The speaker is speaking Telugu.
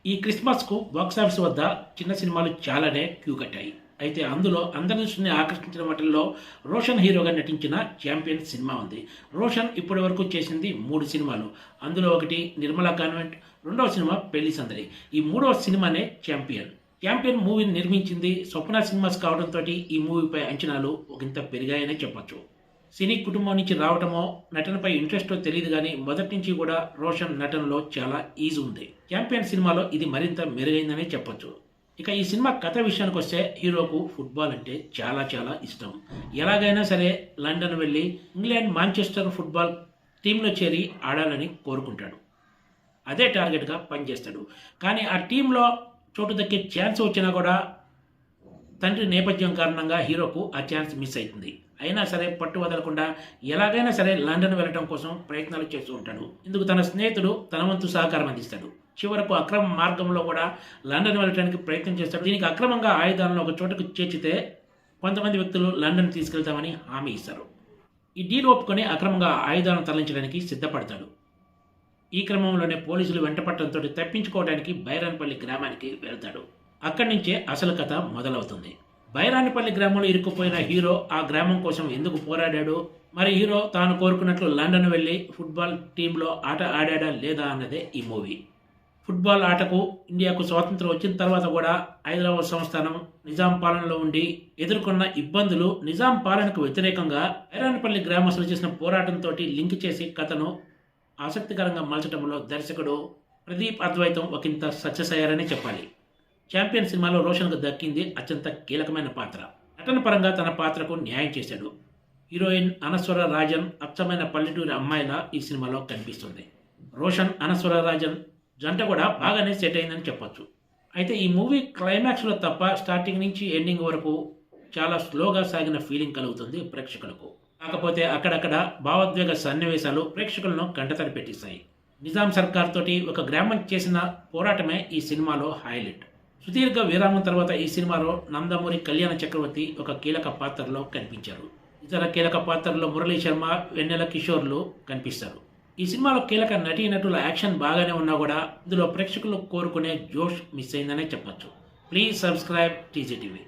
ఈ క్రిస్మస్కు బాక్సాఫీస్ వద్ద చిన్న సినిమాలు చాలానే క్యూ కట్టాయి. అయితే అందులో అందరి దృష్టిని ఆకర్షించిన వాటిల్లో రోషన్ హీరోగా నటించిన ఛాంపియన్ సినిమా ఉంది. రోషన్ ఇప్పటి వరకు చేసింది 3 సినిమాలు. అందులో ఒకటి నిర్మలా కాన్వెంట్, రెండవ సినిమా పెళ్లి సందడి. ఈ మూడవ సినిమానే ఛాంపియన్. ఛాంపియన్ మూవీని నిర్మించింది స్వప్న సినిమాస్ కావడంతో ఈ మూవీపై అంచనాలు ఒకంత పెరిగాయనే చెప్పొచ్చు. సినీ కుటుంబం నుంచి రావటమో నటనపై ఇంట్రెస్టో తెలియదు కానీ మొదటి నుంచి కూడా రోషన్ నటనలో చాలా ఈజీ ఉంది. ఛాంపియన్ సినిమాలో ఇది మరింత మెరుగైందనే చెప్పొచ్చు. ఇక ఈ సినిమా కథ విషయానికి వస్తే హీరోకు ఫుట్బాల్ అంటే చాలా చాలా ఇష్టం. ఎలాగైనా సరే లండన్ వెళ్ళి ఇంగ్లాండ్ మాంచెస్టర్ ఫుట్బాల్ టీంలో చేరి ఆడాలని కోరుకుంటాడు. అదే టార్గెట్గా పనిచేస్తాడు. కానీ ఆ టీంలో చోటు దక్కే ఛాన్స్ వచ్చినా కూడా తండ్రి నేపథ్యం కారణంగా హీరోకు ఆ ఛాన్స్ మిస్ అవుతుంది. అయినా సరే పట్టు వదలకుండా ఎలాగైనా సరే లండన్ వెళ్ళడం కోసం ప్రయత్నాలు చేస్తూ ఉంటాడు. ఇందుకు తన స్నేహితుడు తన వంతు సహకారం అందిస్తాడు. చివరకు అక్రమ మార్గంలో కూడా లండన్ వెళ్ళడానికి ప్రయత్నం చేస్తాడు. దీనికి అక్రమంగా ఆయుధాలను ఒక చోటకు చేర్చితే కొంతమంది వ్యక్తులు లండన్ తీసుకెళ్తామని హామీ ఇస్తారు. ఈ డీల్ ఒప్పుకొని అక్రమంగా ఆయుధాలను తరలించడానికి సిద్ధపడతాడు. ఈ క్రమంలోనే పోలీసులు వెంటపడటంతో తప్పించుకోవడానికి బైరాన్పల్లి గ్రామానికి వెళ్తాడు. అక్కడి నుంచే అసలు కథ మొదలవుతుంది. బైరానిపల్లి గ్రామంలో ఇరుక్కుపోయిన హీరో ఆ గ్రామం కోసం ఎందుకు పోరాడాడు, మరి హీరో తాను కోరుకున్నట్లు లండన్ వెళ్ళి ఫుట్బాల్ టీంలో ఆట ఆడాడా లేదా అన్నదే ఈ మూవీ. ఫుట్బాల్ ఆటకు ఇండియాకు స్వాతంత్రం వచ్చిన తర్వాత కూడా హైదరాబాద్ సంస్థానం నిజాం పాలనలో ఉండి ఎదుర్కొన్న ఇబ్బందులు, నిజాం పాలనకు వ్యతిరేకంగా బైరానిపల్లి గ్రామస్తులు చేసిన పోరాటంతో లింక్ చేసి కథను ఆసక్తికరంగా మలచడంలో దర్శకుడు ప్రదీప్ అద్వైతం ఒకంత సక్సెస్ అయ్యారని చెప్పాలి. ఛాంపియన్ సినిమాలో రోషన్కు దక్కింది అత్యంత కీలకమైన పాత్ర. నటన పరంగా తన పాత్రకు న్యాయం చేశాడు. హీరోయిన్ అనస్వర రాజన్ అచ్చమైన పల్లెటూరి అమ్మాయిలా ఈ సినిమాలో కనిపిస్తుంది. రోషన్ అనస్వర రాజన్ జంట కూడా బాగానే సెట్ అయిందని చెప్పొచ్చు. అయితే ఈ మూవీ క్లైమాక్స్లో తప్ప స్టార్టింగ్ నుంచి ఎండింగ్ వరకు చాలా స్లోగా సాగిన ఫీలింగ్ కలుగుతుంది ప్రేక్షకులకు. కాకపోతే అక్కడక్కడ భావోద్వేగ సన్నివేశాలు ప్రేక్షకులను కంటతడి పెట్టిస్తాయి. నిజాం సర్కార్ తోటి ఒక గ్రామం చేసిన పోరాటమే ఈ సినిమాలో హైలైట్. సుదీర్ఘ విరామం తర్వాత ఈ సినిమాలో నందమూరి కళ్యాణ చక్రవర్తి ఒక కీలక పాత్రలో కనిపించారు. ఇతర కీలక పాత్రల్లో మురళీ శర్మ, వెన్నెల కిషోర్లు కనిపిస్తారు. ఈ సినిమాలో కీలక నటీనటుల యాక్షన్ బాగానే ఉన్నా కూడా ఇందులో ప్రేక్షకులు కోరుకునే జోష్ మిస్ అయిందనే చెప్పొచ్చు. Please subscribe TG TV.